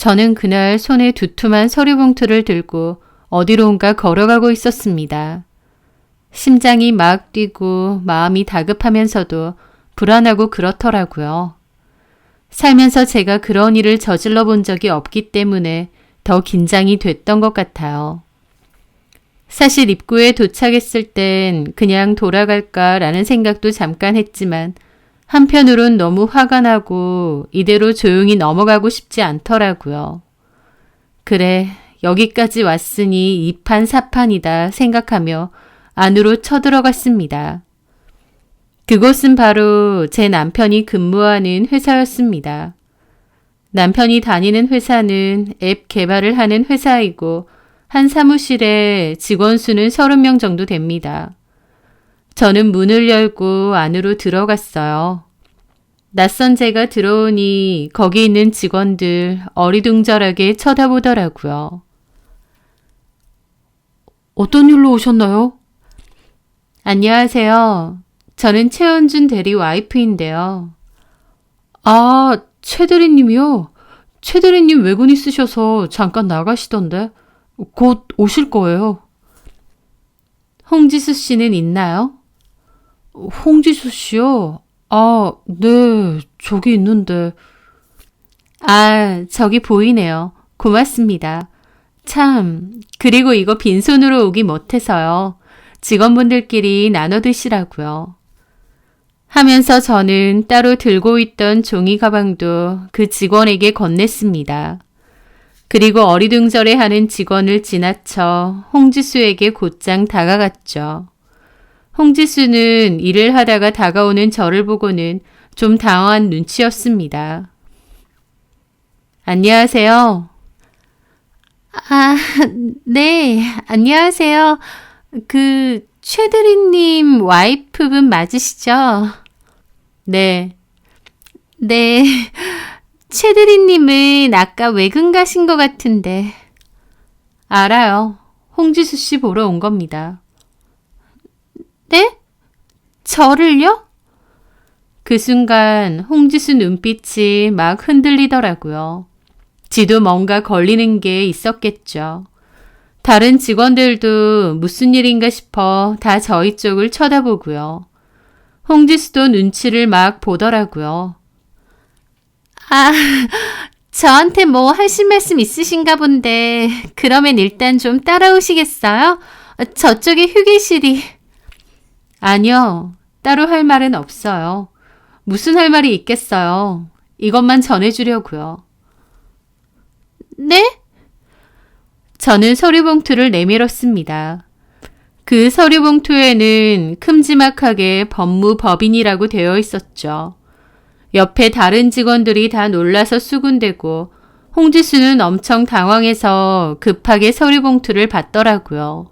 저는 그날 손에 두툼한 서류봉투를 들고 어디론가 걸어가고 있었습니다. 심장이 막 뛰고 마음이 다급하면서도 불안하고 그렇더라고요. 살면서 제가 그런 일을 저질러 본 적이 없기 때문에 더 긴장이 됐던 것 같아요. 사실 입구에 도착했을 땐 그냥 돌아갈까라는 생각도 잠깐 했지만 한편으론 너무 화가 나고 이대로 조용히 넘어가고 싶지 않더라고요. 그래, 여기까지 왔으니 이판사판이다 생각하며 안으로 쳐들어갔습니다. 그곳은 바로 제 남편이 근무하는 회사였습니다. 남편이 다니는 회사는 앱 개발을 하는 회사이고 한 사무실에 직원 수는 30명 정도 됩니다. 저는 문을 열고 안으로 들어갔어요. 낯선 제가 들어오니 거기 있는 직원들 어리둥절하게 쳐다보더라고요. 어떤 일로 오셨나요? 안녕하세요. 저는 최은준 대리 와이프인데요. 아, 최 대리님이요? 최 대리님 외근 있으셔서 잠깐 나가시던데 곧 오실 거예요. 홍지수 씨는 있나요? 홍지수 씨요? 아, 네, 저기 있는데. 아, 저기 보이네요. 고맙습니다. 참, 그리고 이거 빈손으로 오기 못해서요. 직원분들끼리 나눠 드시라고요. 하면서 저는 따로 들고 있던 종이 가방도 그 직원에게 건넸습니다. 그리고 어리둥절해하는 직원을 지나쳐 홍지수에게 곧장 다가갔죠. 홍지수는 일을 하다가 다가오는 저를 보고는 좀 당황한 눈치였습니다. 안녕하세요. 아, 네, 안녕하세요. 최 대리님 와이프분 맞으시죠? 네. 네, 최 대리님은 아까 외근 가신 것 같은데. 알아요. 홍지수 씨 보러 온 겁니다. 네? 저를요? 그 순간 홍지수 눈빛이 막 흔들리더라고요. 지도 뭔가 걸리는 게 있었겠죠. 다른 직원들도 무슨 일인가 싶어 다 저희 쪽을 쳐다보고요. 홍지수도 눈치를 막 보더라고요. 아, 저한테 뭐 하실 말씀 있으신가 본데 그러면 일단 좀 따라오시겠어요? 저쪽에 휴게실이... 아니요, 따로 할 말은 없어요. 무슨 할 말이 있겠어요. 이것만 전해주려고요. 네? 저는 서류봉투를 내밀었습니다. 그 서류봉투에는 큼지막하게 법무법인이라고 되어 있었죠. 옆에 다른 직원들이 다 놀라서 수군대고 홍지수는 엄청 당황해서 급하게 서류봉투를 받더라고요.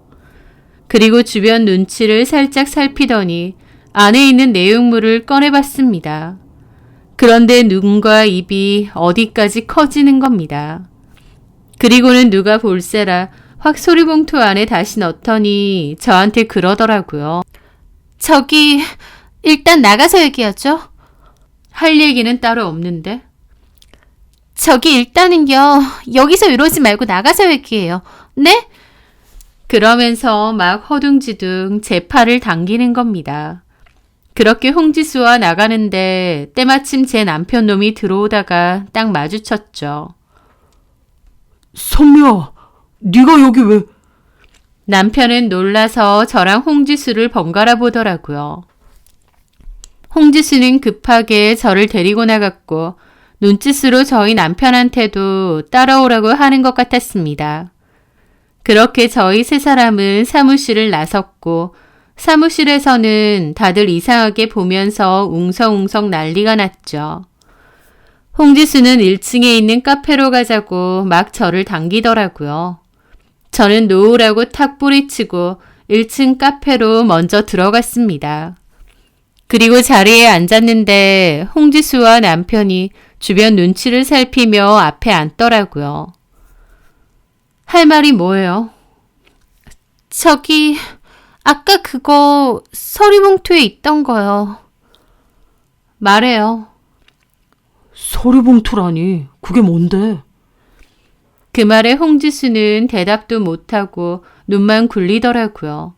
그리고 주변 눈치를 살짝 살피더니 안에 있는 내용물을 꺼내봤습니다. 그런데 눈과 입이 어디까지 커지는 겁니다. 그리고는 누가 볼세라 확 서류봉투 안에 다시 넣더니 저한테 그러더라고요. 저기 일단 나가서 얘기하죠. 할 얘기는 따로 없는데. 저기 일단은요. 여기서 이러지 말고 나가서 얘기해요. 네? 그러면서 막 허둥지둥 제 팔을 당기는 겁니다. 그렇게 홍지수와 나가는데 때마침 제 남편 놈이 들어오다가 딱 마주쳤죠. 선미야, 네가 여기 왜... 남편은 놀라서 저랑 홍지수를 번갈아 보더라고요. 홍지수는 급하게 저를 데리고 나갔고 눈짓으로 저희 남편한테도 따라오라고 하는 것 같았습니다. 그렇게 저희 세 사람은 사무실을 나섰고 사무실에서는 다들 이상하게 보면서 웅성웅성 난리가 났죠. 홍지수는 1층에 있는 카페로 가자고 막 저를 당기더라고요. 저는 놓으라고 탁 뿌리치고 1층 카페로 먼저 들어갔습니다. 그리고 자리에 앉았는데 홍지수와 남편이 주변 눈치를 살피며 앞에 앉더라고요. 할 말이 뭐예요? 저기 아까 그거 서류봉투에 있던 거요. 말해요. 서류봉투라니, 그게 뭔데? 그 말에 홍지수는 대답도 못하고 눈만 굴리더라고요.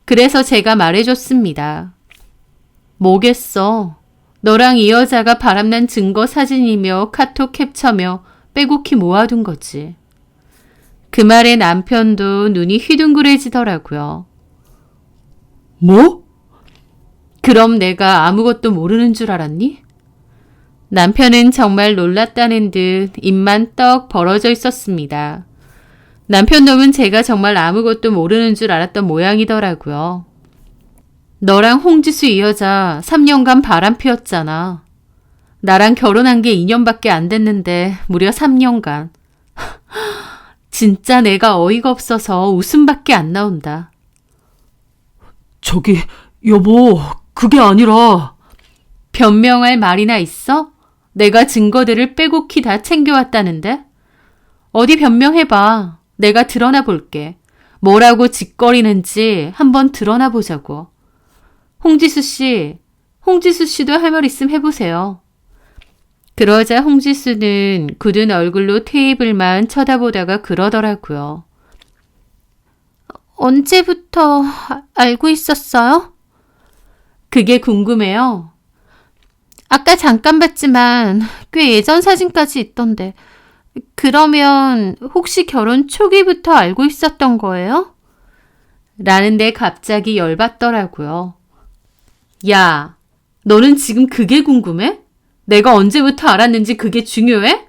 그래서 제가 말해줬습니다. 뭐겠어. 너랑 이 여자가 바람난 증거 사진이며 카톡 캡처며 빼곡히 모아둔 거지. 그 말에 남편도 눈이 휘둥그레지더라고요. 뭐? 그럼 내가 아무것도 모르는 줄 알았니? 남편은 정말 놀랐다는 듯 입만 떡 벌어져 있었습니다. 남편 놈은 제가 정말 아무것도 모르는 줄 알았던 모양이더라고요. 너랑 홍지수 이 여자 3년간 바람 피웠잖아. 나랑 결혼한 게 2년밖에 안 됐는데 무려 3년간. 진짜 내가 어이가 없어서 웃음밖에 안 나온다. 저기, 여보, 그게 아니라. 변명할 말이나 있어? 내가 증거들을 빼곡히 다 챙겨왔다는데? 어디 변명해봐. 내가 드러나 볼게. 뭐라고 짓거리는지 한번 드러나 보자고. 홍지수 씨도 할 말 있으면 해보세요. 그러자 홍지수는 굳은 얼굴로 테이블만 쳐다보다가 그러더라고요. 언제부터 알고 있었어요? 그게 궁금해요. 아까 잠깐 봤지만 꽤 예전 사진까지 있던데. 그러면 혹시 결혼 초기부터 알고 있었던 거예요? 라는데 갑자기 열받더라고요. 야, 너는 지금 그게 궁금해? 내가 언제부터 알았는지 그게 중요해?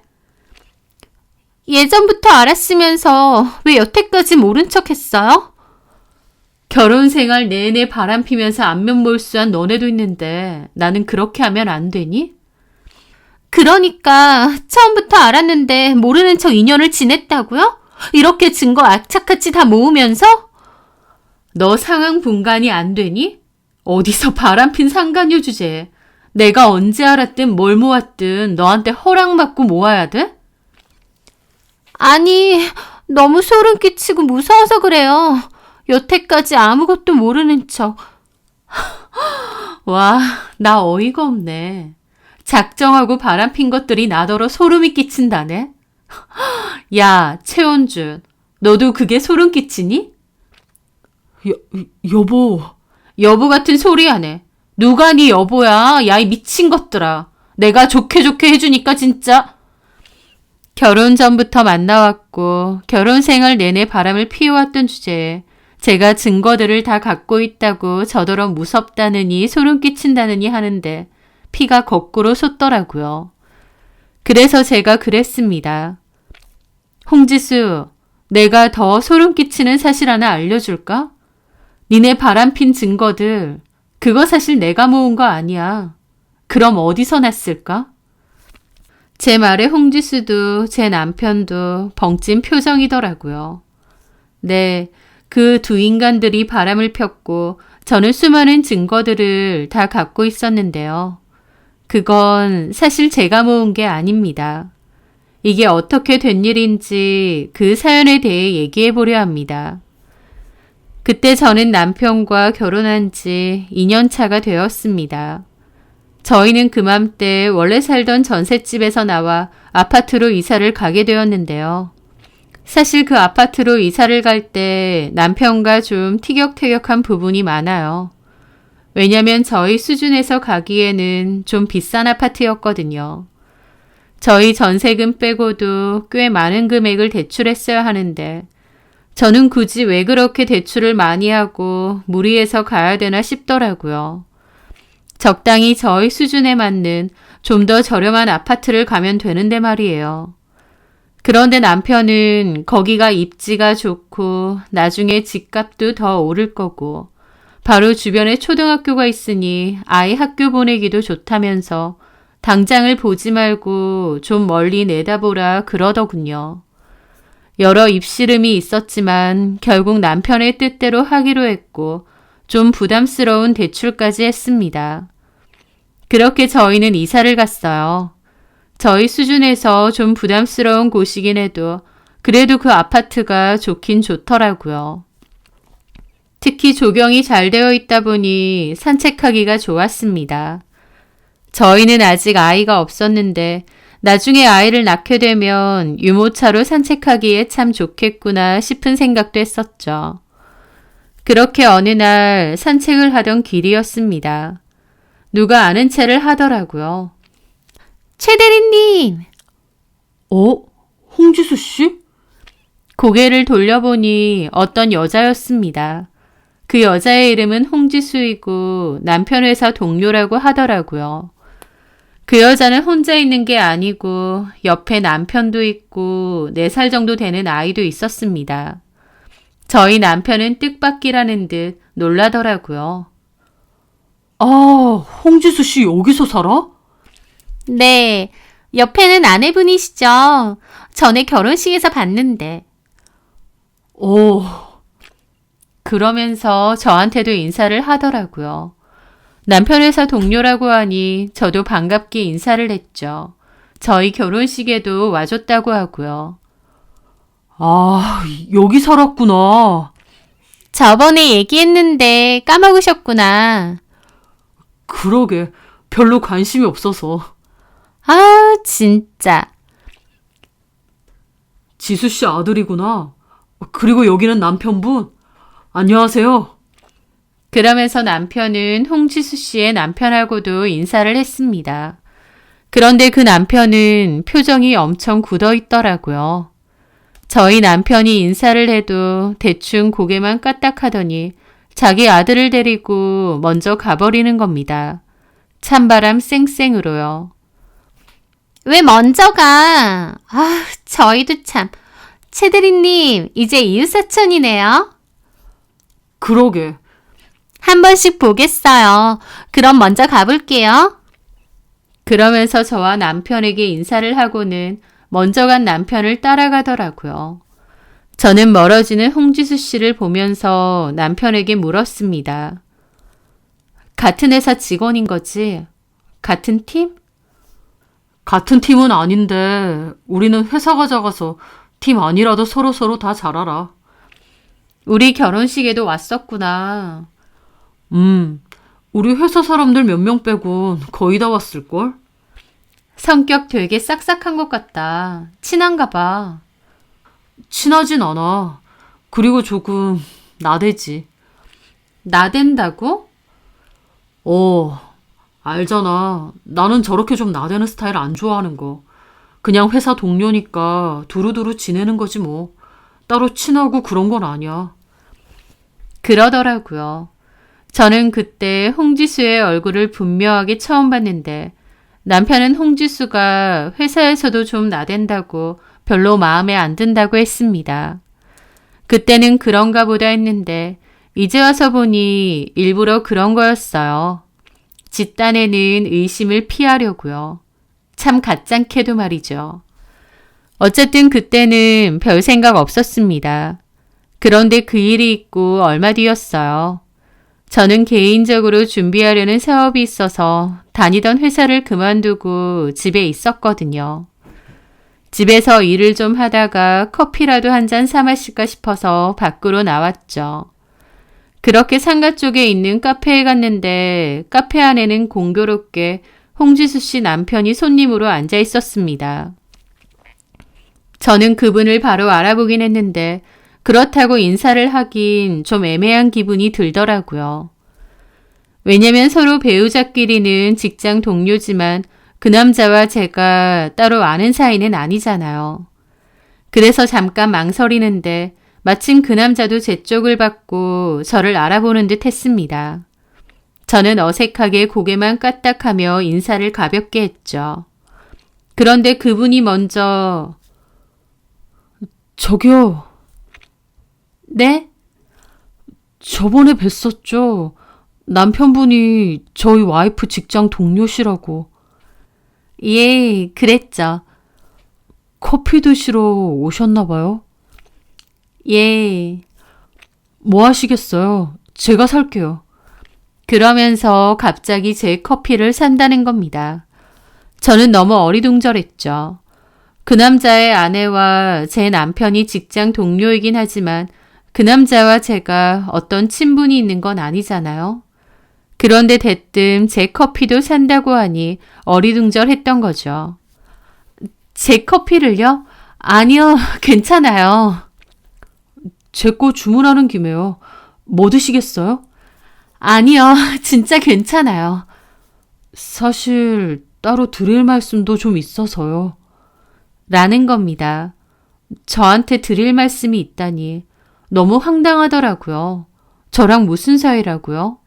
예전부터 알았으면서 왜 여태까지 모른 척 했어요? 결혼 생활 내내 바람 피면서 안면 몰수한 너네도 있는데 나는 그렇게 하면 안 되니? 그러니까 처음부터 알았는데 모르는 척 2년을 지냈다고요? 이렇게 증거 악착같이 다 모으면서? 너 상황 분간이 안 되니? 어디서 바람핀 상간녀 주제에 내가 언제 알았든 뭘 모았든 너한테 허락받고 모아야 돼? 아니, 너무 소름 끼치고 무서워서 그래요. 여태까지 아무것도 모르는 척. 와, 나 어이가 없네. 작정하고 바람핀 것들이 나더러 소름이 끼친다네. 야, 최원준, 너도 그게 소름 끼치니? 여보. 여보 같은 소리 하네. 누가 네 여보야? 야, 이 미친 것들아. 내가 좋게 해주니까 진짜. 결혼 전부터 만나왔고 결혼 생활 내내 바람을 피워왔던 주제에 제가 증거들을 다 갖고 있다고 저더러 무섭다느니 소름 끼친다느니 하는데 피가 거꾸로 솟더라고요. 그래서 제가 그랬습니다. 홍지수, 내가 더 소름 끼치는 사실 하나 알려줄까? 니네 바람핀 증거들, 그거 사실 내가 모은 거 아니야. 그럼 어디서 났을까? 제 말에 홍지수도 제 남편도 벙찐 표정이더라고요. 네, 그 두 인간들이 바람을 폈고 저는 수많은 증거들을 다 갖고 있었는데요. 그건 사실 제가 모은 게 아닙니다. 이게 어떻게 된 일인지 그 사연에 대해 얘기해 보려 합니다. 그때 저는 남편과 결혼한 지 2년 차가 되었습니다. 저희는 그맘때 원래 살던 전셋집에서 나와 아파트로 이사를 가게 되었는데요. 사실 그 아파트로 이사를 갈 때 남편과 좀 티격태격한 부분이 많아요. 왜냐면 저희 수준에서 가기에는 좀 비싼 아파트였거든요. 저희 전세금 빼고도 꽤 많은 금액을 대출했어야 하는데 저는 굳이 왜 그렇게 대출을 많이 하고 무리해서 가야 되나 싶더라고요. 적당히 저희 수준에 맞는 좀 더 저렴한 아파트를 가면 되는데 말이에요. 그런데 남편은 거기가 입지가 좋고 나중에 집값도 더 오를 거고 바로 주변에 초등학교가 있으니 아이 학교 보내기도 좋다면서 당장을 보지 말고 좀 멀리 내다보라 그러더군요. 여러 입씨름이 있었지만 결국 남편의 뜻대로 하기로 했고 좀 부담스러운 대출까지 했습니다. 그렇게 저희는 이사를 갔어요. 저희 수준에서 좀 부담스러운 곳이긴 해도 그래도 그 아파트가 좋긴 좋더라고요. 특히 조경이 잘 되어 있다 보니 산책하기가 좋았습니다. 저희는 아직 아이가 없었는데 나중에 아이를 낳게 되면 유모차로 산책하기에 참 좋겠구나 싶은 생각도 했었죠. 그렇게 어느 날 산책을 하던 길이었습니다. 누가 아는 체를 하더라고요. 최 대리님! 홍지수 씨? 고개를 돌려보니 어떤 여자였습니다. 그 여자의 이름은 홍지수이고 남편 회사 동료라고 하더라고요. 그 여자는 혼자 있는 게 아니고 옆에 남편도 있고 4살 정도 되는 아이도 있었습니다. 저희 남편은 뜻밖이라는 듯 놀라더라고요. 홍지수 씨 여기서 살아? 네, 옆에는 아내분이시죠. 전에 결혼식에서 봤는데. 그러면서 저한테도 인사를 하더라고요. 남편 회사 동료라고 하니 저도 반갑게 인사를 했죠. 저희 결혼식에도 와줬다고 하고요. 여기 살았구나. 저번에 얘기했는데 까먹으셨구나. 그러게, 별로 관심이 없어서. 진짜. 지수 씨 아들이구나. 그리고 여기는 남편분. 안녕하세요. 그러면서 남편은 홍지수 씨의 남편하고도 인사를 했습니다. 그런데 그 남편은 표정이 엄청 굳어 있더라고요. 저희 남편이 인사를 해도 대충 고개만 까딱하더니 자기 아들을 데리고 먼저 가버리는 겁니다. 찬바람 쌩쌩으로요. 왜 먼저 가? 저희도 참. 최대리님, 이제 이웃사촌이네요. 그러게. 한 번씩 보겠어요. 그럼 먼저 가볼게요. 그러면서 저와 남편에게 인사를 하고는 먼저 간 남편을 따라가더라고요. 저는 멀어지는 홍지수 씨를 보면서 남편에게 물었습니다. 같은 회사 직원인 거지? 같은 팀? 같은 팀은 아닌데 우리는 회사가 작아서 팀 아니라도 서로서로 다 잘 알아. 우리 결혼식에도 왔었구나. 우리 회사 사람들 몇 명 빼곤 거의 다 왔을걸? 성격 되게 싹싹한 것 같다. 친한가 봐. 친하진 않아. 그리고 조금 나대지. 나댄다고? 알잖아. 나는 저렇게 좀 나대는 스타일 안 좋아하는 거. 그냥 회사 동료니까 두루두루 지내는 거지 뭐. 따로 친하고 그런 건 아니야. 그러더라고요. 저는 그때 홍지수의 얼굴을 분명하게 처음 봤는데 남편은 홍지수가 회사에서도 좀 나댄다고 별로 마음에 안 든다고 했습니다. 그때는 그런가 보다 했는데 이제 와서 보니 일부러 그런 거였어요. 집단에는 의심을 피하려고요. 참 가짠케도 말이죠. 어쨌든 그때는 별 생각 없었습니다. 그런데 그 일이 있고 얼마 뒤였어요. 저는 개인적으로 준비하려는 사업이 있어서 다니던 회사를 그만두고 집에 있었거든요. 집에서 일을 좀 하다가 커피라도 한 잔 사 마실까 싶어서 밖으로 나왔죠. 그렇게 상가 쪽에 있는 카페에 갔는데 카페 안에는 공교롭게 홍지수 씨 남편이 손님으로 앉아 있었습니다. 저는 그분을 바로 알아보긴 했는데 그렇다고 인사를 하긴 좀 애매한 기분이 들더라고요. 왜냐면 서로 배우자끼리는 직장 동료지만 그 남자와 제가 따로 아는 사이는 아니잖아요. 그래서 잠깐 망설이는데 마침 그 남자도 제 쪽을 봤고 저를 알아보는 듯 했습니다. 저는 어색하게 고개만 까딱하며 인사를 가볍게 했죠. 그런데 그분이 먼저 저기요. 네? 저번에 뵀었죠. 남편분이 저희 와이프 직장 동료시라고. 예, 그랬죠. 커피 드시러 오셨나 봐요? 예. 뭐 하시겠어요? 제가 살게요. 그러면서 갑자기 제 커피를 산다는 겁니다. 저는 너무 어리둥절했죠. 그 남자의 아내와 제 남편이 직장 동료이긴 하지만 그 남자와 제가 어떤 친분이 있는 건 아니잖아요. 그런데 대뜸 제 커피도 산다고 하니 어리둥절했던 거죠. 제 커피를요? 아니요, 괜찮아요. 제 거 주문하는 김에요. 뭐 드시겠어요? 아니요, 진짜 괜찮아요. 사실 따로 드릴 말씀도 좀 있어서요. 라는 겁니다. 저한테 드릴 말씀이 있다니 너무 황당하더라고요. 저랑 무슨 사이라고요?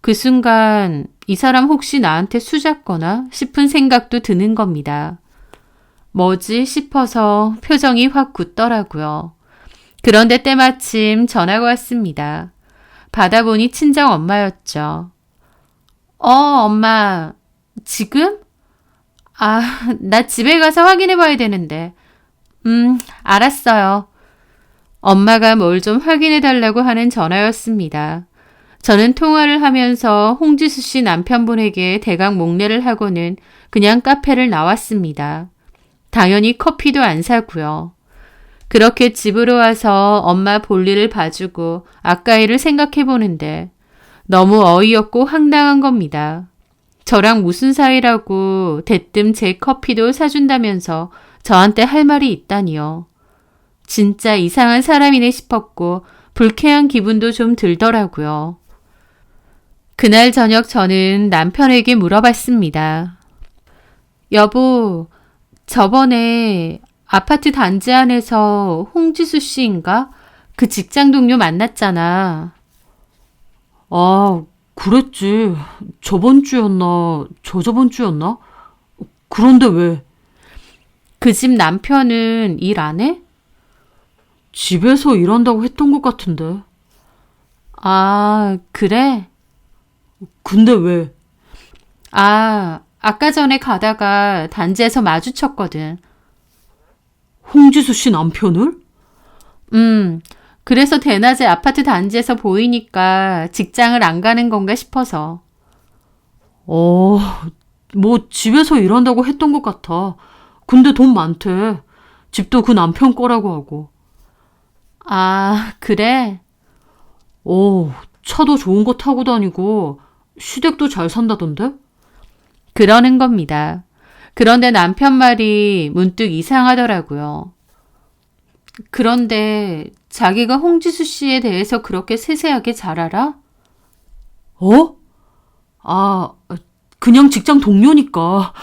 그 순간 이 사람 혹시 나한테 수잡거나 싶은 생각도 드는 겁니다. 뭐지 싶어서 표정이 확 굳더라고요. 그런데 때마침 전화가 왔습니다. 받아보니 친정 엄마였죠. 엄마, 지금? 아, 나 집에 가서 확인해 봐야 되는데. 알았어요. 엄마가 뭘 좀 확인해 달라고 하는 전화였습니다. 저는 통화를 하면서 홍지수 씨 남편분에게 대강 목례를 하고는 그냥 카페를 나왔습니다. 당연히 커피도 안 사고요. 그렇게 집으로 와서 엄마 볼일을 봐주고 아까 일을 생각해 보는데 너무 어이없고 황당한 겁니다. 저랑 무슨 사이라고 대뜸 제 커피도 사준다면서 저한테 할 말이 있다니요. 진짜 이상한 사람이네 싶었고 불쾌한 기분도 좀 들더라고요. 그날 저녁 저는 남편에게 물어봤습니다. 여보, 저번에 아파트 단지 안에서 홍지수 씨인가? 그 직장 동료 만났잖아. 아, 그랬지. 저번 주였나, 저저번 주였나? 그런데 왜? 그 집 남편은 일 안 해? 집에서 일한다고 했던 것 같은데. 아, 그래? 근데 왜? 아까 전에 가다가 단지에서 마주쳤거든. 홍지수 씨 남편을? 그래서 대낮에 아파트 단지에서 보이니까 직장을 안 가는 건가 싶어서. 뭐 집에서 일한다고 했던 것 같아. 근데 돈 많대. 집도 그 남편 거라고 하고. 아, 그래? 차도 좋은 거 타고 다니고 시댁도 잘 산다던데? 그러는 겁니다. 그런데 남편 말이 문득 이상하더라고요. 그런데 자기가 홍지수 씨에 대해서 그렇게 세세하게 잘 알아? 그냥 직장 동료니까.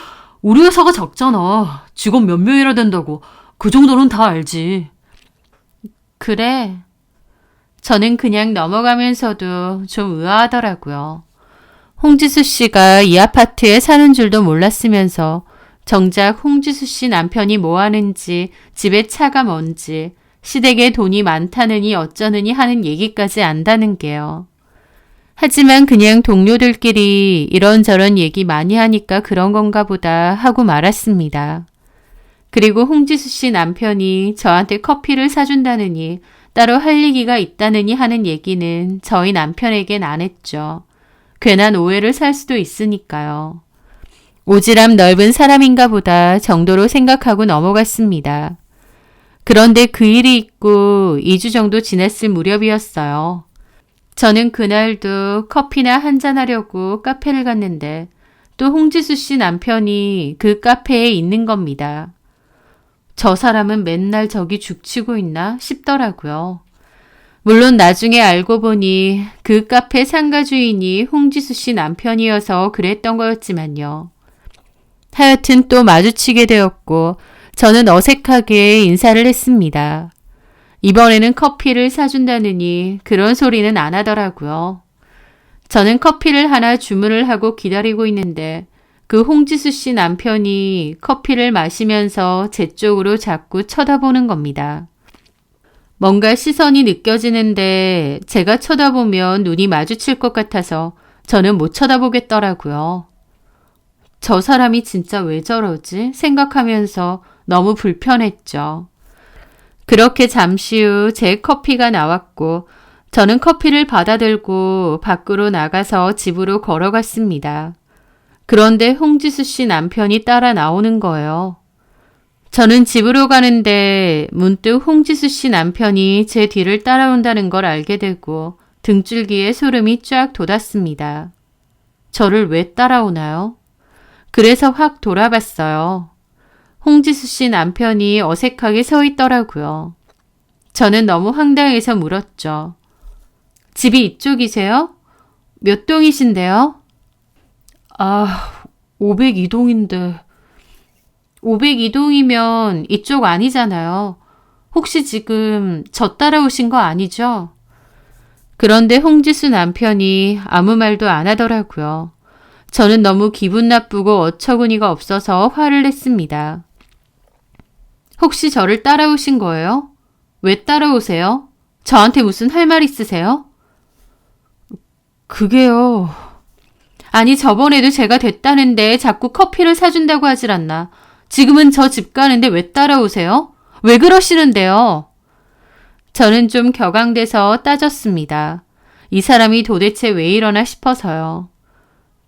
우리 회사가 작잖아. 직원 몇 명이라 된다고. 그 정도는 다 알지. 그래. 저는 그냥 넘어가면서도 좀 의아하더라고요. 홍지수 씨가 이 아파트에 사는 줄도 몰랐으면서 정작 홍지수 씨 남편이 뭐 하는지, 집에 차가 뭔지, 시댁에 돈이 많다느니 어쩌느니 하는 얘기까지 안다는 게요. 하지만 그냥 동료들끼리 이런저런 얘기 많이 하니까 그런 건가 보다 하고 말았습니다. 그리고 홍지수 씨 남편이 저한테 커피를 사준다느니 따로 할 얘기가 있다느니 하는 얘기는 저희 남편에겐 안 했죠. 괜한 오해를 살 수도 있으니까요. 오지랖 넓은 사람인가 보다 정도로 생각하고 넘어갔습니다. 그런데 그 일이 있고 2주 정도 지났을 무렵이었어요. 저는 그날도 커피나 한잔하려고 카페를 갔는데 또 홍지수 씨 남편이 그 카페에 있는 겁니다. 저 사람은 맨날 저기 죽치고 있나 싶더라고요. 물론 나중에 알고 보니 그 카페 상가 주인이 홍지수 씨 남편이어서 그랬던 거였지만요. 하여튼 또 마주치게 되었고 저는 어색하게 인사를 했습니다. 이번에는 커피를 사준다느니 그런 소리는 안 하더라고요. 저는 커피를 하나 주문을 하고 기다리고 있는데 그 홍지수 씨 남편이 커피를 마시면서 제 쪽으로 자꾸 쳐다보는 겁니다. 뭔가 시선이 느껴지는데 제가 쳐다보면 눈이 마주칠 것 같아서 저는 못 쳐다보겠더라고요. 저 사람이 진짜 왜 저러지? 생각하면서 너무 불편했죠. 그렇게 잠시 후 제 커피가 나왔고 저는 커피를 받아들고 밖으로 나가서 집으로 걸어갔습니다. 그런데 홍지수 씨 남편이 따라 나오는 거예요. 저는 집으로 가는데 문득 홍지수 씨 남편이 제 뒤를 따라온다는 걸 알게 되고 등줄기에 소름이 쫙 돋았습니다. 저를 왜 따라오나요? 그래서 확 돌아봤어요. 홍지수 씨 남편이 어색하게 서 있더라고요. 저는 너무 황당해서 물었죠. 집이 이쪽이세요? 몇 동이신데요? 502동인데. 502동이면 이쪽 아니잖아요. 혹시 지금 저 따라오신 거 아니죠? 그런데 홍지수 남편이 아무 말도 안 하더라고요. 저는 너무 기분 나쁘고 어처구니가 없어서 화를 냈습니다. 혹시 저를 따라오신 거예요? 왜 따라오세요? 저한테 무슨 할 말 있으세요? 그게요. 아니, 저번에도 제가 됐다는데 자꾸 커피를 사준다고 하질 않나. 지금은 저 집 가는데 왜 따라오세요? 왜 그러시는데요? 저는 좀 격앙돼서 따졌습니다. 이 사람이 도대체 왜 이러나 싶어서요.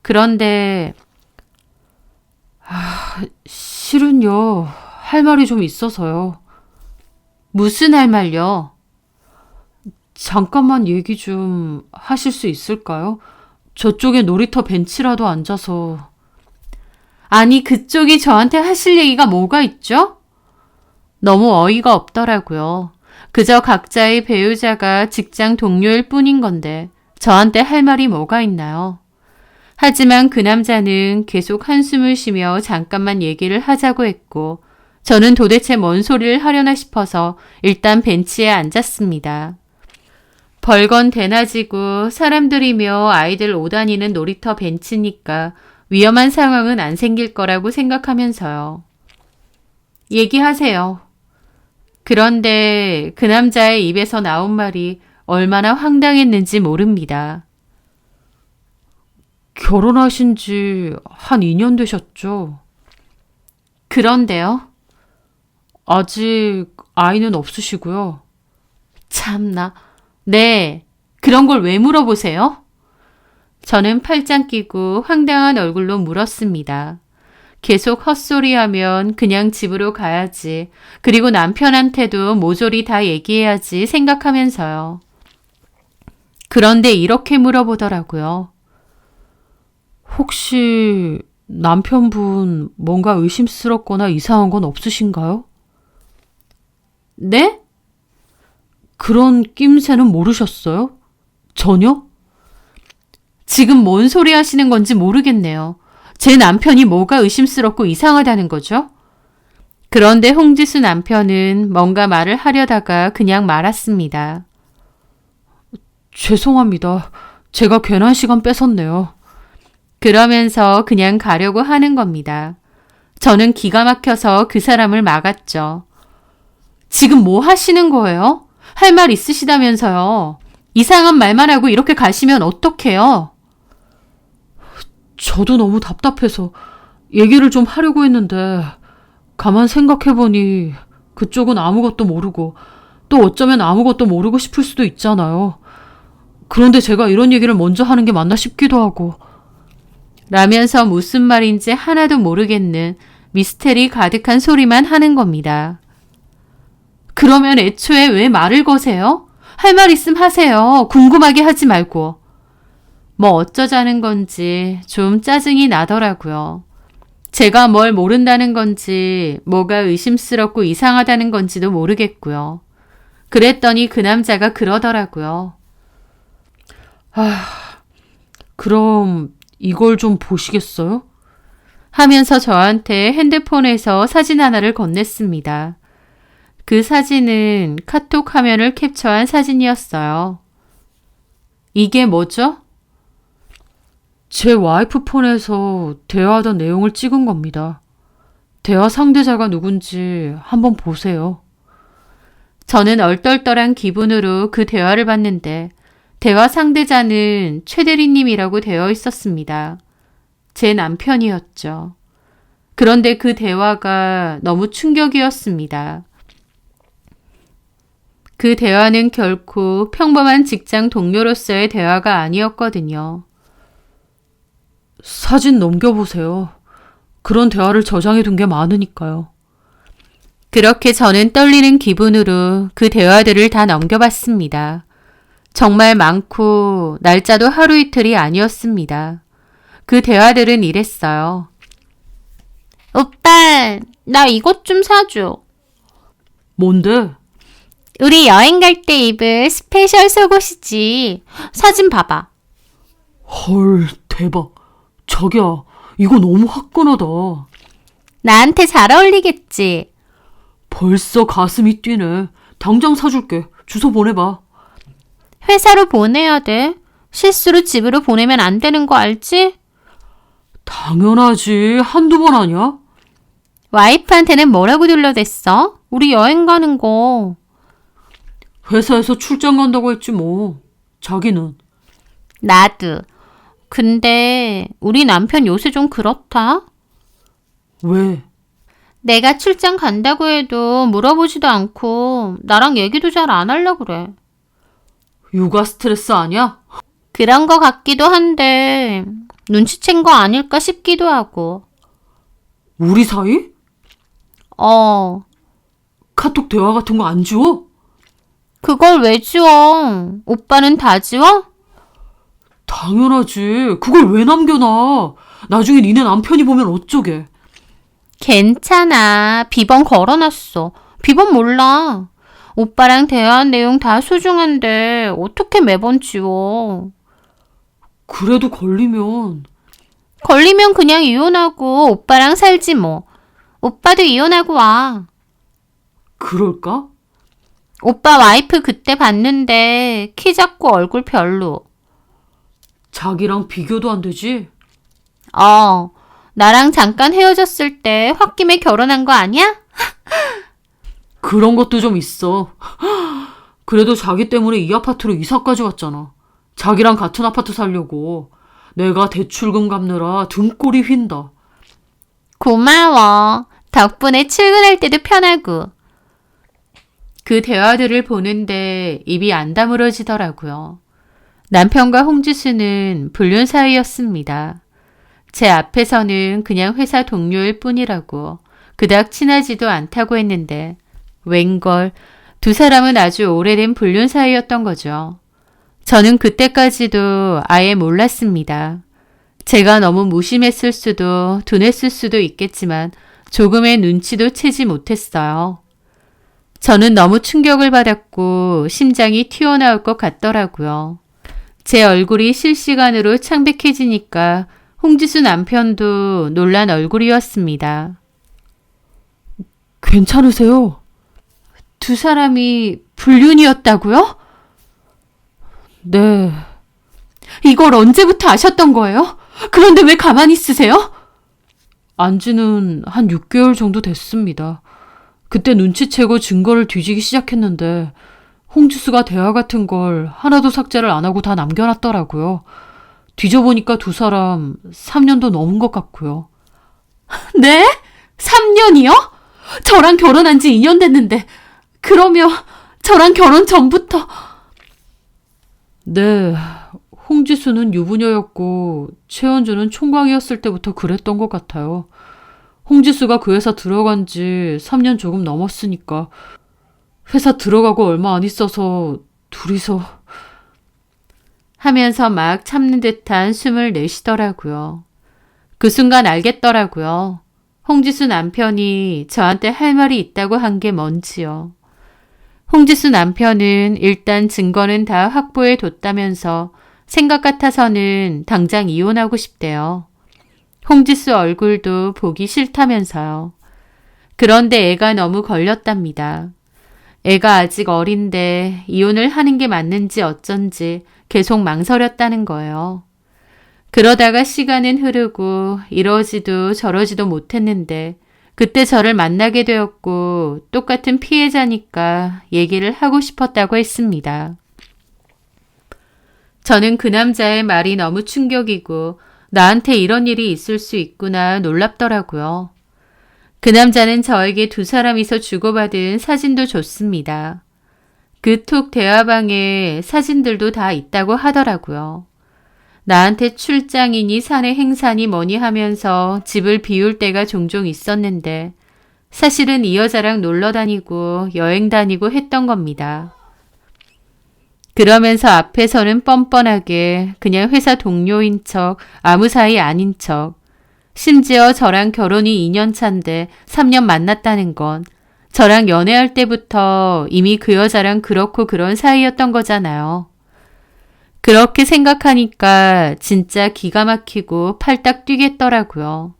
그런데 실은요, 할 말이 좀 있어서요. 무슨 할 말요? 잠깐만 얘기 좀 하실 수 있을까요? 저쪽에 놀이터 벤치라도 앉아서. 아니, 그쪽이 저한테 하실 얘기가 뭐가 있죠? 너무 어이가 없더라고요. 그저 각자의 배우자가 직장 동료일 뿐인 건데 저한테 할 말이 뭐가 있나요? 하지만 그 남자는 계속 한숨을 쉬며 잠깐만 얘기를 하자고 했고 저는 도대체 뭔 소리를 하려나 싶어서 일단 벤치에 앉았습니다. 벌건 대낮이고 사람들이며 아이들 오다니는 놀이터 벤치니까 위험한 상황은 안 생길 거라고 생각하면서요. 얘기하세요. 그런데 그 남자의 입에서 나온 말이 얼마나 황당했는지 모릅니다. 결혼하신 지 한 2년 되셨죠? 그런데요? 아직 아이는 없으시고요. 참나. 네, 그런 걸 왜 물어보세요? 저는 팔짱 끼고 황당한 얼굴로 물었습니다. 계속 헛소리하면 그냥 집으로 가야지. 그리고 남편한테도 모조리 다 얘기해야지 생각하면서요. 그런데 이렇게 물어보더라고요. 혹시 남편분 뭔가 의심스럽거나 이상한 건 없으신가요? 네? 그런 낌새는 모르셨어요? 전혀? 지금 뭔 소리 하시는 건지 모르겠네요. 제 남편이 뭐가 의심스럽고 이상하다는 거죠? 그런데 홍지수 남편은 뭔가 말을 하려다가 그냥 말았습니다. 죄송합니다. 제가 괜한 시간 뺏었네요. 그러면서 그냥 가려고 하는 겁니다. 저는 기가 막혀서 그 사람을 막았죠. 지금 뭐 하시는 거예요? 할 말 있으시다면서요. 이상한 말만 하고 이렇게 가시면 어떡해요? 저도 너무 답답해서 얘기를 좀 하려고 했는데 가만 생각해보니 그쪽은 아무것도 모르고 또 어쩌면 아무것도 모르고 싶을 수도 있잖아요. 그런데 제가 이런 얘기를 먼저 하는 게 맞나 싶기도 하고. 라면서 무슨 말인지 하나도 모르겠는 미스테리 가득한 소리만 하는 겁니다. 그러면 애초에 왜 말을 거세요? 할 말 있음 하세요. 궁금하게 하지 말고. 뭐 어쩌자는 건지 좀 짜증이 나더라고요. 제가 뭘 모른다는 건지 뭐가 의심스럽고 이상하다는 건지도 모르겠고요. 그랬더니 그 남자가 그러더라고요. 그럼 이걸 좀 보시겠어요? 하면서 저한테 핸드폰에서 사진 하나를 건넸습니다. 그 사진은 카톡 화면을 캡처한 사진이었어요. 이게 뭐죠? 제 와이프 폰에서 대화하던 내용을 찍은 겁니다. 대화 상대자가 누군지 한번 보세요. 저는 얼떨떨한 기분으로 그 대화를 봤는데 대화 상대자는 최 대리님이라고 되어 있었습니다. 제 남편이었죠. 그런데 그 대화가 너무 충격이었습니다. 그 대화는 결코 평범한 직장 동료로서의 대화가 아니었거든요. 사진 넘겨보세요. 그런 대화를 저장해 둔 게 많으니까요. 그렇게 저는 떨리는 기분으로 그 대화들을 다 넘겨봤습니다. 정말 많고 날짜도 하루 이틀이 아니었습니다. 그 대화들은 이랬어요. 오빠, 나 이것 좀 사줘. 뭔데? 우리 여행 갈 때 입을 스페셜 속옷이지. 사진 봐봐. 헐, 대박. 자기야, 이거 너무 화끈하다. 나한테 잘 어울리겠지? 벌써 가슴이 뛰네. 당장 사줄게. 주소 보내봐. 회사로 보내야 돼. 실수로 집으로 보내면 안 되는 거 알지? 당연하지. 한두 번 아니야? 와이프한테는 뭐라고 둘러댔어? 우리 여행 가는 거. 회사에서 출장 간다고 했지 뭐. 자기는? 나도. 근데 우리 남편 요새 좀 그렇다. 왜? 내가 출장 간다고 해도 물어보지도 않고 나랑 얘기도 잘 안 하려고 그래. 육아 스트레스 아니야? 그런 거 같기도 한데 눈치챈 거 아닐까 싶기도 하고. 우리 사이? 카톡 대화 같은 거 안 지워? 그걸 왜 지워? 오빠는 다 지워? 당연하지. 그걸 왜 남겨놔? 나중에 니네 남편이 보면 어쩌게. 괜찮아. 비번 걸어놨어. 비번 몰라. 오빠랑 대화한 내용 다 소중한데 어떻게 매번 지워? 그래도 걸리면. 걸리면 그냥 이혼하고 오빠랑 살지 뭐. 오빠도 이혼하고 와. 그럴까? 오빠 와이프 그때 봤는데 키 작고 얼굴 별로. 자기랑 비교도 안 되지? 나랑 잠깐 헤어졌을 때 홧김에 결혼한 거 아니야? 그런 것도 좀 있어. 그래도 자기 때문에 이 아파트로 이사까지 왔잖아. 자기랑 같은 아파트 살려고. 내가 대출금 갚느라 등골이 휜다. 고마워. 덕분에 출근할 때도 편하고. 그 대화들을 보는데 입이 안 다물어지더라고요. 남편과 홍지수는 불륜 사이였습니다. 제 앞에서는 그냥 회사 동료일 뿐이라고 그닥 친하지도 않다고 했는데 웬걸 두 사람은 아주 오래된 불륜 사이였던 거죠. 저는 그때까지도 아예 몰랐습니다. 제가 너무 무심했을 수도 둔했을 수도 있겠지만 조금의 눈치도 채지 못했어요. 저는 너무 충격을 받았고 심장이 튀어나올 것 같더라고요. 제 얼굴이 실시간으로 창백해지니까 홍지수 남편도 놀란 얼굴이었습니다. 괜찮으세요? 두 사람이 불륜이었다고요? 네. 이걸 언제부터 아셨던 거예요? 그런데 왜 가만히 있으세요? 안지는 한 6개월 정도 됐습니다. 그때 눈치채고 증거를 뒤지기 시작했는데 홍지수가 대화 같은 걸 하나도 삭제를 안 하고 다 남겨놨더라고요. 뒤져보니까 두 사람 3년도 넘은 것 같고요. 네? 3년이요? 저랑 결혼한 지 2년 됐는데 그러면 저랑 결혼 전부터... 네, 홍지수는 유부녀였고 최현주는 총각이었을 때부터 그랬던 것 같아요. 홍지수가 그 회사 들어간 지 3년 조금 넘었으니까 회사 들어가고 얼마 안 있어서 둘이서 하면서 막 참는 듯한 숨을 내쉬더라고요. 그 순간 알겠더라고요. 홍지수 남편이 저한테 할 말이 있다고 한 게 뭔지요. 홍지수 남편은 일단 증거는 다 확보해 뒀다면서 생각 같아서는 당장 이혼하고 싶대요. 홍지수 얼굴도 보기 싫다면서요. 그런데 애가 너무 걸렸답니다. 애가 아직 어린데 이혼을 하는 게 맞는지 어쩐지 계속 망설였다는 거예요. 그러다가 시간은 흐르고 이러지도 저러지도 못했는데 그때 저를 만나게 되었고 똑같은 피해자니까 얘기를 하고 싶었다고 했습니다. 저는 그 남자의 말이 너무 충격이고 나한테 이런 일이 있을 수 있구나 놀랍더라고요. 그 남자는 저에게 두 사람이서 주고받은 사진도 줬습니다. 그 톡 대화방에 사진들도 다 있다고 하더라고요. 나한테 출장이니 사내 행사니 뭐니 하면서 집을 비울 때가 종종 있었는데 사실은 이 여자랑 놀러 다니고 여행 다니고 했던 겁니다. 그러면서 앞에서는 뻔뻔하게 그냥 회사 동료인 척 아무 사이 아닌 척 심지어 저랑 결혼이 2년 차인데 3년 만났다는 건 저랑 연애할 때부터 이미 그 여자랑 그렇고 그런 사이였던 거잖아요. 그렇게 생각하니까 진짜 기가 막히고 팔딱 뛰겠더라고요.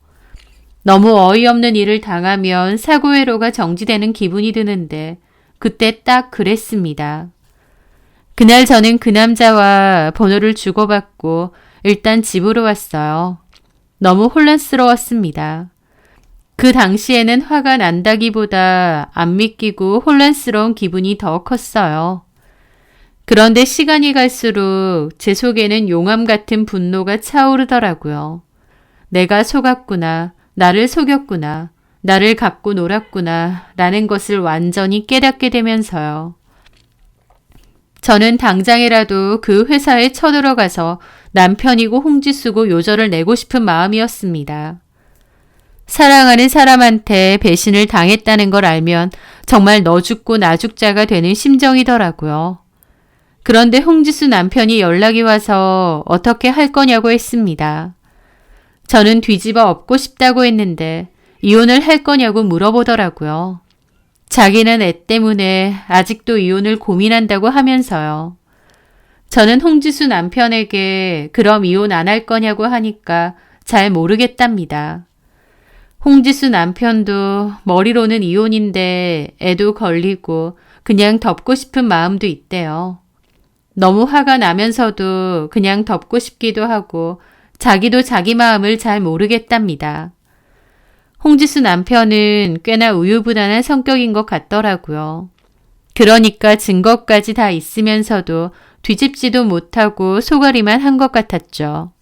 너무 어이없는 일을 당하면 사고회로가 정지되는 기분이 드는데 그때 딱 그랬습니다. 그날 저는 그 남자와 번호를 주고받고 일단 집으로 왔어요. 너무 혼란스러웠습니다. 그 당시에는 화가 난다기보다 안 믿기고 혼란스러운 기분이 더 컸어요. 그런데 시간이 갈수록 제 속에는 용암 같은 분노가 차오르더라고요. 내가 속았구나, 나를 속였구나, 나를 갖고 놀았구나 라는 것을 완전히 깨닫게 되면서요. 저는 당장이라도 그 회사에 쳐들어가서 남편이고 홍지수고 요절을 내고 싶은 마음이었습니다. 사랑하는 사람한테 배신을 당했다는 걸 알면 정말 너 죽고 나 죽자가 되는 심정이더라고요. 그런데 홍지수 남편이 연락이 와서 어떻게 할 거냐고 했습니다. 저는 뒤집어 엎고 싶다고 했는데 이혼을 할 거냐고 물어보더라고요. 자기는 애 때문에 아직도 이혼을 고민한다고 하면서요. 저는 홍지수 남편에게 그럼 이혼 안 할 거냐고 하니까 잘 모르겠답니다. 홍지수 남편도 머리로는 이혼인데 애도 걸리고 그냥 덮고 싶은 마음도 있대요. 너무 화가 나면서도 그냥 덮고 싶기도 하고 자기도 자기 마음을 잘 모르겠답니다. 홍지수 남편은 꽤나 우유부단한 성격인 것 같더라고요. 그러니까 증거까지 다 있으면서도 뒤집지도 못하고 소가리만 한 것 같았죠.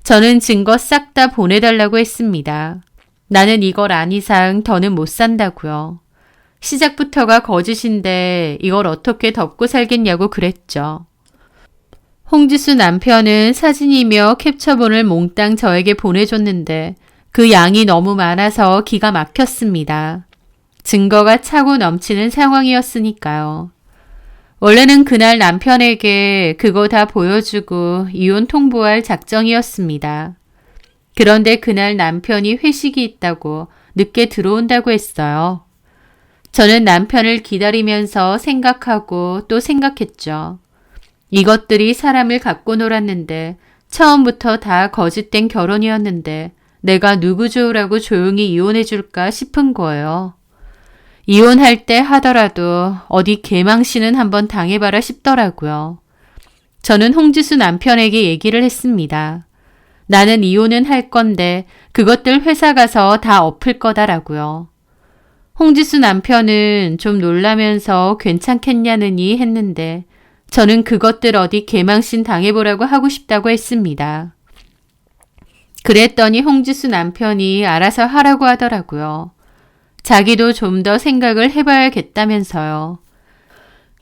저는 증거 싹 다 보내달라고 했습니다. 나는 이걸 안 이상 더는 못 산다고요. 시작부터가 거짓인데 이걸 어떻게 덮고 살겠냐고 그랬죠. 홍지수 남편은 사진이며 캡처본을 몽땅 저에게 보내줬는데 그 양이 너무 많아서 기가 막혔습니다. 증거가 차고 넘치는 상황이었으니까요. 원래는 그날 남편에게 그거 다 보여주고 이혼 통보할 작정이었습니다. 그런데 그날 남편이 회식이 있다고 늦게 들어온다고 했어요. 저는 남편을 기다리면서 생각하고 또 생각했죠. 이것들이 사람을 갖고 놀았는데 처음부터 다 거짓된 결혼이었는데 내가 누구 좋으라고 조용히 이혼해 줄까 싶은 거예요. 이혼할 때 하더라도 어디 개망신은 한번 당해봐라 싶더라고요. 저는 홍지수 남편에게 얘기를 했습니다. 나는 이혼은 할 건데 그것들 회사 가서 다 엎을 거다라고요. 홍지수 남편은 좀 놀라면서 괜찮겠냐느니 했는데 저는 그것들 어디 개망신 당해보라고 하고 싶다고 했습니다. 그랬더니 홍지수 남편이 알아서 하라고 하더라고요. 자기도 좀 더 생각을 해봐야겠다면서요.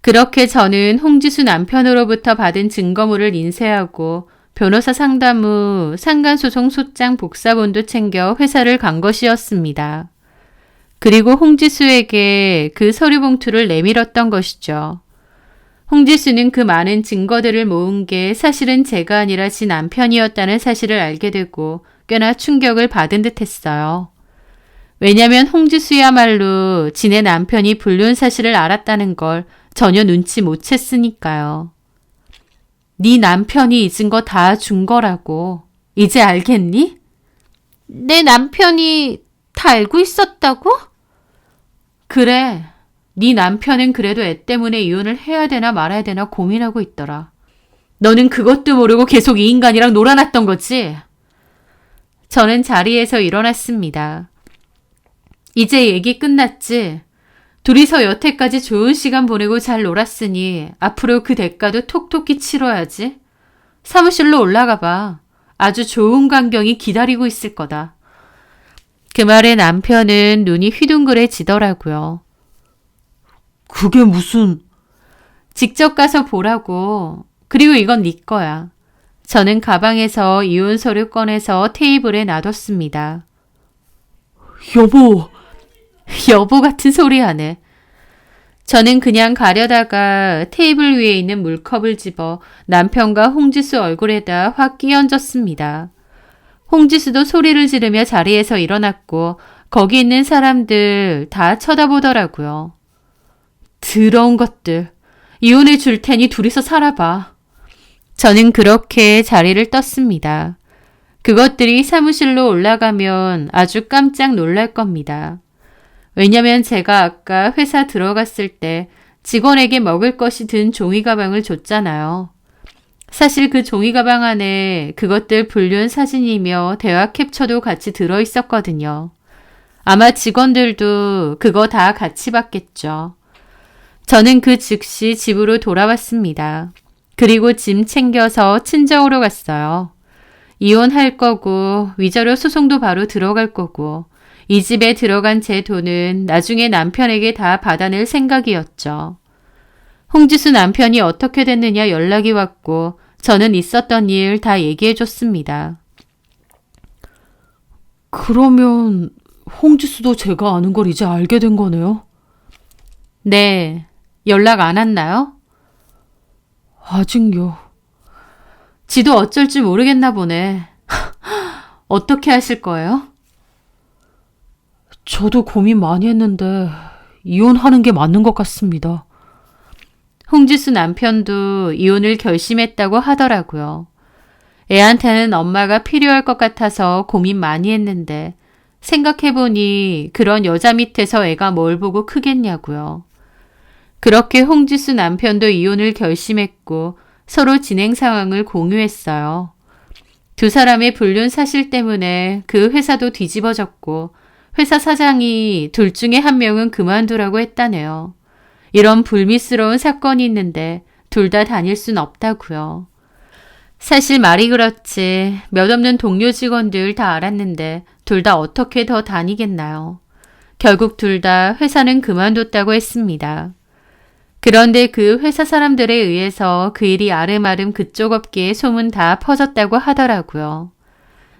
그렇게 저는 홍지수 남편으로부터 받은 증거물을 인쇄하고 변호사 상담 후 상간소송 소장 복사본도 챙겨 회사를 간 것이었습니다. 그리고 홍지수에게 그 서류 봉투를 내밀었던 것이죠. 홍지수는 그 많은 증거들을 모은 게 사실은 제가 아니라 지 남편이었다는 사실을 알게 되고 꽤나 충격을 받은 듯 했어요. 왜냐면 홍지수야말로 지네 남편이 불륜 사실을 알았다는 걸 전혀 눈치 못 챘으니까요. 네 남편이 잊은 거 다 준 거라고. 이제 알겠니? 내 남편이 다 알고 있었다고? 그래. 네 남편은 그래도 애 때문에 이혼을 해야 되나 말아야 되나 고민하고 있더라. 너는 그것도 모르고 계속 이 인간이랑 놀아놨던 거지? 저는 자리에서 일어났습니다. 이제 얘기 끝났지? 둘이서 여태까지 좋은 시간 보내고 잘 놀았으니 앞으로 그 대가도 톡톡히 치러야지. 사무실로 올라가 봐. 아주 좋은 광경이 기다리고 있을 거다. 그 말에 남편은 눈이 휘둥그레지더라고요. 그게 무슨... 직접 가서 보라고. 그리고 이건 네 거야. 저는 가방에서 이혼 서류 꺼내서 테이블에 놔뒀습니다. 여보... 여보 같은 소리 하네. 저는 그냥 가려다가 테이블 위에 있는 물컵을 집어 남편과 홍지수 얼굴에다 확 끼얹었습니다. 홍지수도 소리를 지르며 자리에서 일어났고 거기 있는 사람들 다 쳐다보더라고요. 더러운 것들. 이혼해 줄 테니 둘이서 살아봐. 저는 그렇게 자리를 떴습니다. 그것들이 사무실로 올라가면 아주 깜짝 놀랄 겁니다. 왜냐면 제가 아까 회사 들어갔을 때 직원에게 먹을 것이 든 종이 가방을 줬잖아요. 사실 그 종이 가방 안에 그것들 불륜 사진이며 대화 캡처도 같이 들어있었거든요. 아마 직원들도 그거 다 같이 봤겠죠. 저는 그 즉시 집으로 돌아왔습니다. 그리고 짐 챙겨서 친정으로 갔어요. 이혼할 거고 위자료 소송도 바로 들어갈 거고 이 집에 들어간 제 돈은 나중에 남편에게 다 받아낼 생각이었죠. 홍지수 남편이 어떻게 됐느냐 연락이 왔고 저는 있었던 일 다 얘기해 줬습니다. 그러면 홍지수도 제가 아는 걸 이제 알게 된 거네요? 네, 연락 안 왔나요? 아직요. 지도 어쩔 줄 모르겠나 보네. 어떻게 하실 거예요? 저도 고민 많이 했는데 이혼하는 게 맞는 것 같습니다. 홍지수 남편도 이혼을 결심했다고 하더라고요. 애한테는 엄마가 필요할 것 같아서 고민 많이 했는데 생각해보니 그런 여자 밑에서 애가 뭘 보고 크겠냐고요. 그렇게 홍지수 남편도 이혼을 결심했고 서로 진행 상황을 공유했어요. 두 사람의 불륜 사실 때문에 그 회사도 뒤집어졌고 회사 사장이 둘 중에 한 명은 그만두라고 했다네요. 이런 불미스러운 사건이 있는데 둘 다 다닐 순 없다고요. 사실 말이 그렇지 몇 없는 동료 직원들 다 알았는데 둘 다 어떻게 더 다니겠나요. 결국 둘 다 회사는 그만뒀다고 했습니다. 그런데 그 회사 사람들에 의해서 그 일이 아름아름 그쪽 업계에 소문 다 퍼졌다고 하더라고요.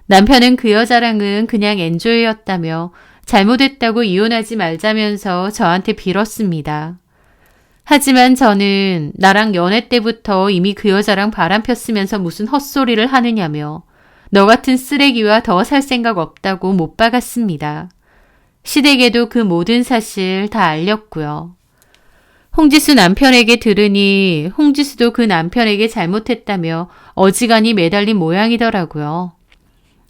남편은 그 여자랑은 그냥 엔조이였다며 잘못했다고 이혼하지 말자면서 저한테 빌었습니다. 하지만 저는 나랑 연애 때부터 이미 그 여자랑 바람 폈으면서 무슨 헛소리를 하느냐며 너 같은 쓰레기와 더 살 생각 없다고 못 박았습니다. 시댁에도 그 모든 사실 다 알렸고요. 홍지수 남편에게 들으니 홍지수도 그 남편에게 잘못했다며 어지간히 매달린 모양이더라고요.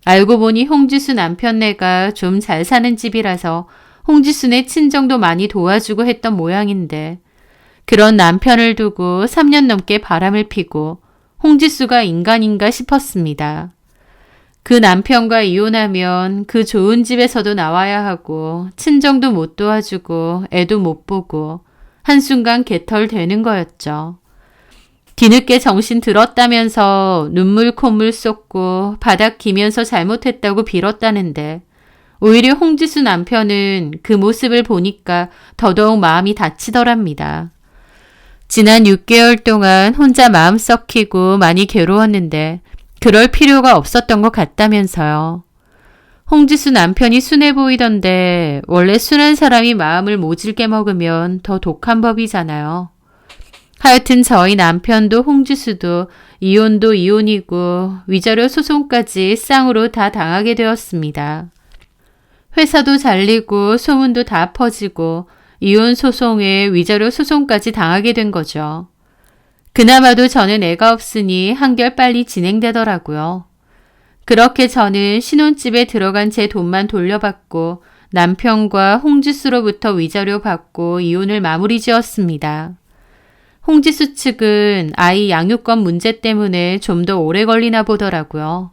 알고 보니 홍지수 남편네가 좀 잘 사는 집이라서 홍지수네 친정도 많이 도와주고 했던 모양인데 그런 남편을 두고 3년 넘게 바람을 피고 홍지수가 인간인가 싶었습니다. 그 남편과 이혼하면 그 좋은 집에서도 나와야 하고 친정도 못 도와주고 애도 못 보고 한순간 개털되는 거였죠. 뒤늦게 정신 들었다면서 눈물 콧물 쏟고 바닥 기면서 잘못했다고 빌었다는데 오히려 홍지수 남편은 그 모습을 보니까 더더욱 마음이 다치더랍니다. 지난 6개월 동안 혼자 마음 썩히고 많이 괴로웠는데 그럴 필요가 없었던 것 같다면서요. 홍지수 남편이 순해 보이던데 원래 순한 사람이 마음을 모질게 먹으면 더 독한 법이잖아요. 하여튼 저희 남편도 홍지수도 이혼도 이혼이고 위자료 소송까지 쌍으로 다 당하게 되었습니다. 회사도 잘리고 소문도 다 퍼지고 이혼 소송에 위자료 소송까지 당하게 된 거죠. 그나마도 저는 애가 없으니 한결 빨리 진행되더라고요. 그렇게 저는 신혼집에 들어간 제 돈만 돌려받고 남편과 홍지수로부터 위자료 받고 이혼을 마무리 지었습니다. 홍지수 측은 아이 양육권 문제 때문에 좀 더 오래 걸리나 보더라고요.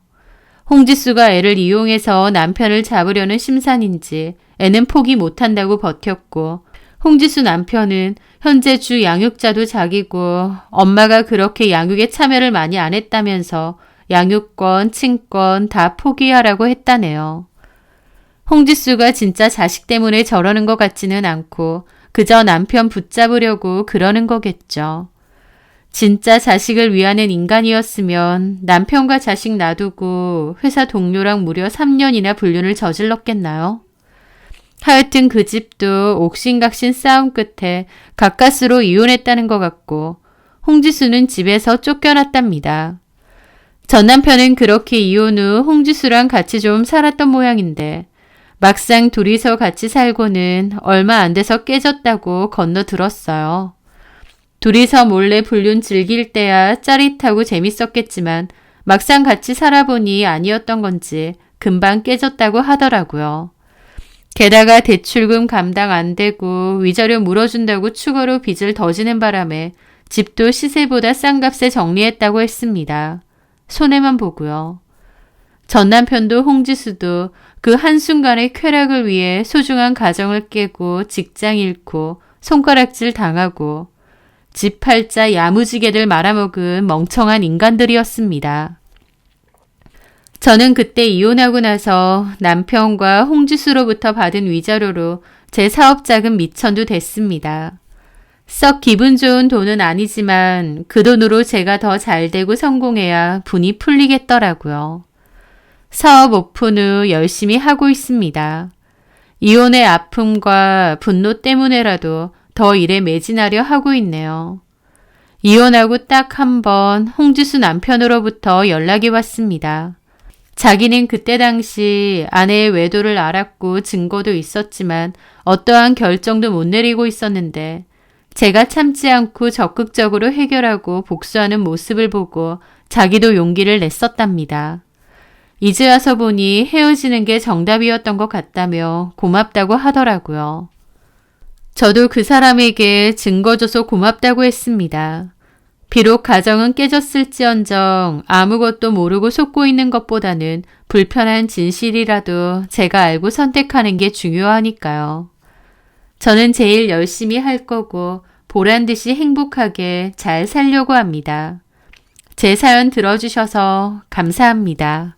홍지수가 애를 이용해서 남편을 잡으려는 심산인지 애는 포기 못한다고 버텼고 홍지수 남편은 현재 주 양육자도 자기고 엄마가 그렇게 양육에 참여를 많이 안 했다면서 양육권, 친권 다 포기하라고 했다네요. 홍지수가 진짜 자식 때문에 저러는 것 같지는 않고 그저 남편 붙잡으려고 그러는 거겠죠. 진짜 자식을 위하는 인간이었으면 남편과 자식 놔두고 회사 동료랑 무려 3년이나 불륜을 저질렀겠나요? 하여튼 그 집도 옥신각신 싸움 끝에 가까스로 이혼했다는 것 같고 홍지수는 집에서 쫓겨났답니다. 전 남편은 그렇게 이혼 후 홍지수랑 같이 좀 살았던 모양인데 막상 둘이서 같이 살고는 얼마 안 돼서 깨졌다고 건너 들었어요. 둘이서 몰래 불륜 즐길 때야 짜릿하고 재밌었겠지만 막상 같이 살아보니 아니었던 건지 금방 깨졌다고 하더라고요. 게다가 대출금 감당 안 되고 위자료 물어준다고 추가로 빚을 더 지는 바람에 집도 시세보다 싼 값에 정리했다고 했습니다. 손해만 보고요. 전 남편도 홍지수도 그 한순간의 쾌락을 위해 소중한 가정을 깨고 직장 잃고 손가락질 당하고 집 팔자 야무지게들 말아먹은 멍청한 인간들이었습니다. 저는 그때 이혼하고 나서 남편과 홍지수로부터 받은 위자료로 제 사업자금 미천도 됐습니다. 썩 기분 좋은 돈은 아니지만 그 돈으로 제가 더 잘되고 성공해야 분이 풀리겠더라고요. 사업 오픈 후 열심히 하고 있습니다. 이혼의 아픔과 분노 때문에라도 더 일에 매진하려 하고 있네요. 이혼하고 딱 한 번 홍지수 남편으로부터 연락이 왔습니다. 자기는 그때 당시 아내의 외도를 알았고 증거도 있었지만 어떠한 결정도 못 내리고 있었는데 제가 참지 않고 적극적으로 해결하고 복수하는 모습을 보고 자기도 용기를 냈었답니다. 이제 와서 보니 헤어지는 게 정답이었던 것 같다며 고맙다고 하더라고요. 저도 그 사람에게 증거 줘서 고맙다고 했습니다. 비록 가정은 깨졌을지언정 아무것도 모르고 속고 있는 것보다는 불편한 진실이라도 제가 알고 선택하는 게 중요하니까요. 저는 제일 열심히 할 거고 보란 듯이 행복하게 잘 살려고 합니다. 제 사연 들어주셔서 감사합니다.